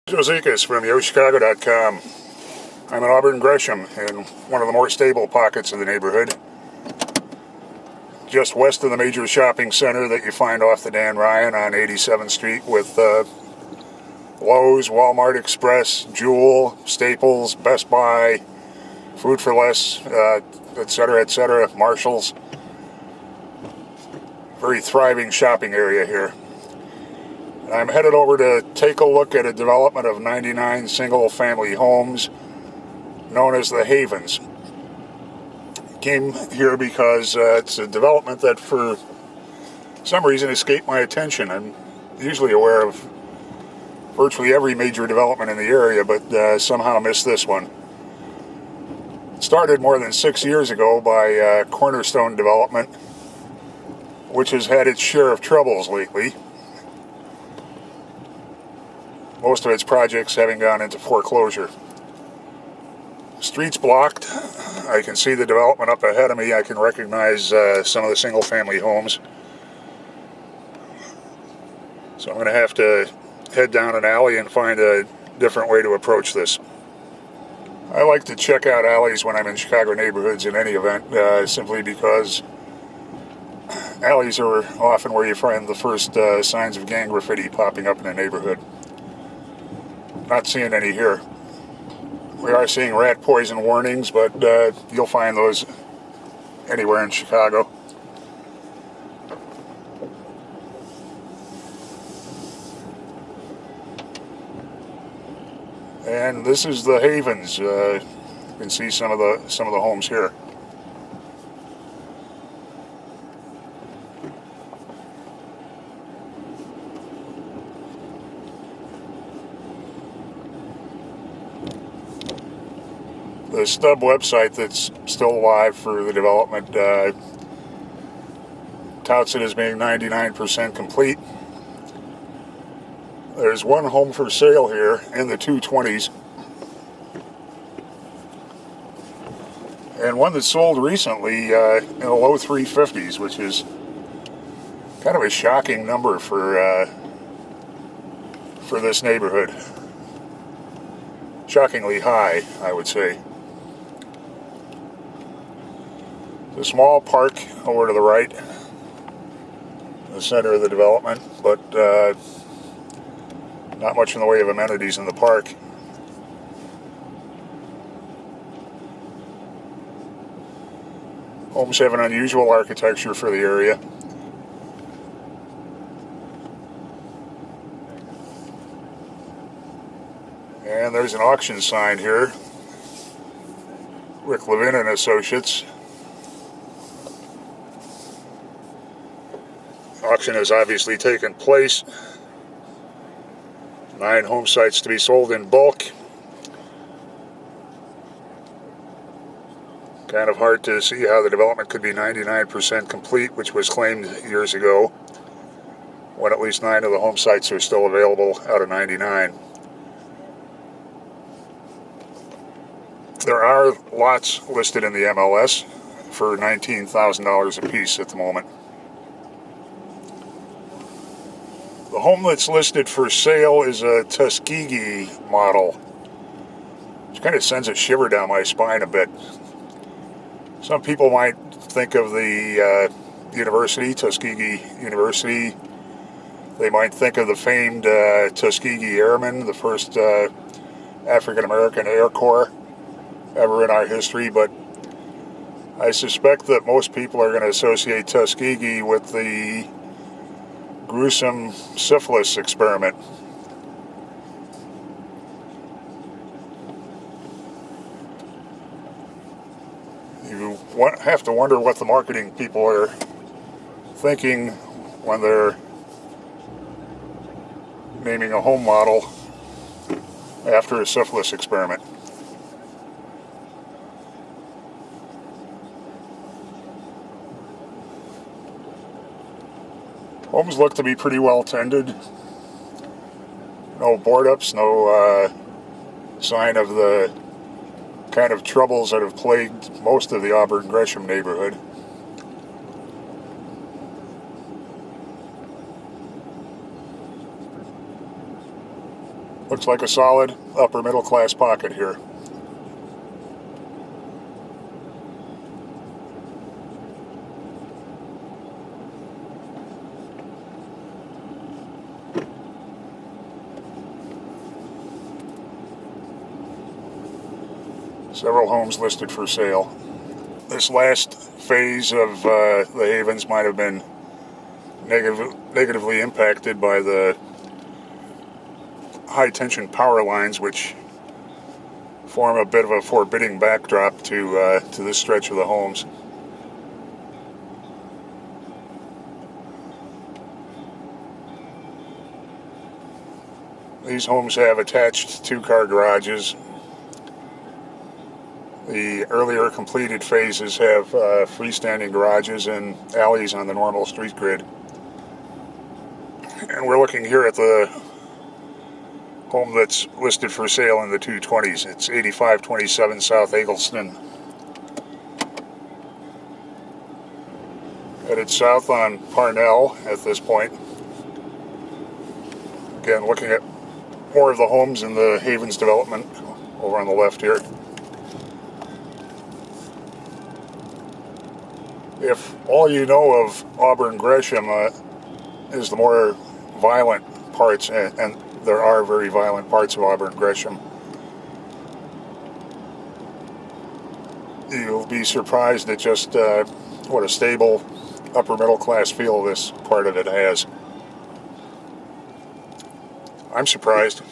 YoChicago from YoChicago.com. I'm in Auburn Gresham in one of the more stable pockets of the neighborhood, just west of the major shopping center that you find off the Dan Ryan on 87th Street with Lowe's, Walmart Express, Jewel, Staples, Best Buy, Food for Less, etc., Marshalls. Very thriving shopping area here. I'm headed over to take a look at a development of 99 single-family homes known as the Havens. Came here because it's a development that for some reason escaped my attention. I'm usually aware of virtually every major development in the area, but somehow missed this one. It started more than 6 years ago by Cornerstone Development, which has had its share of troubles lately. Most of its projects having gone into foreclosure. Streets blocked. I can see the development up ahead of me. I can recognize some of the single-family homes. So I'm going to have to head down an alley and find a different way to approach this. I like to check out alleys when I'm in Chicago neighborhoods in any event, simply because alleys are often where you find the first signs of gang graffiti popping up in a neighborhood. Not seeing any here. We are seeing rat poison warnings, but you'll find those anywhere in Chicago. And this is the Havens. You can see some of the homes here. The stub website that's still alive for the development touts it as being 99% complete. There's one home for sale here in the 220s, and one that sold recently in the low 350s, which is kind of a shocking number for this neighborhood. Shockingly high, I would say. A small park over to the right, the center of the development, but not much in the way of amenities in the park. Homes have an unusual architecture for the area. And there's an auction sign here. Rick Levin and Associates. Auction has obviously taken place. 9 home sites to be sold in bulk. Kind of hard to see how the development could be 99% complete, which was claimed years ago, when at least 9 of the home sites are still available out of 99. There are lots listed in the MLS for $19,000 a piece at the moment. The home that's listed for sale is a Tuskegee Model, which kind of sends a shiver down my spine a bit. Some people might think of the university, Tuskegee University. They might think of the famed Tuskegee Airmen, the first African-American Air Corps ever in our history, but I suspect that most people are going to associate Tuskegee with the gruesome syphilis experiment. You have to wonder what the marketing people are thinking when they're naming a home model after a syphilis experiment. Homes look to be pretty well tended. No board-ups, no sign of the kind of troubles that have plagued most of the Auburn Gresham neighborhood. Looks like a solid upper middle class pocket here. Several homes listed for sale. This last phase of the Havens might have been negatively impacted by the high-tension power lines, which form a bit of a forbidding backdrop to this stretch of the homes. These homes have attached two-car garages. The earlier completed phases have freestanding garages and alleys on the normal street grid. And we're looking here at the home that's listed for sale in the 220s. It's 8527 South Eggleston. Headed south on Parnell at this point. Again, looking at more of the homes in the Havens development over on the left here. If all you know of Auburn Gresham is the more violent parts, and there are very violent parts of Auburn Gresham, you'll be surprised at just what a stable upper middle class feel this part of it has. I'm surprised.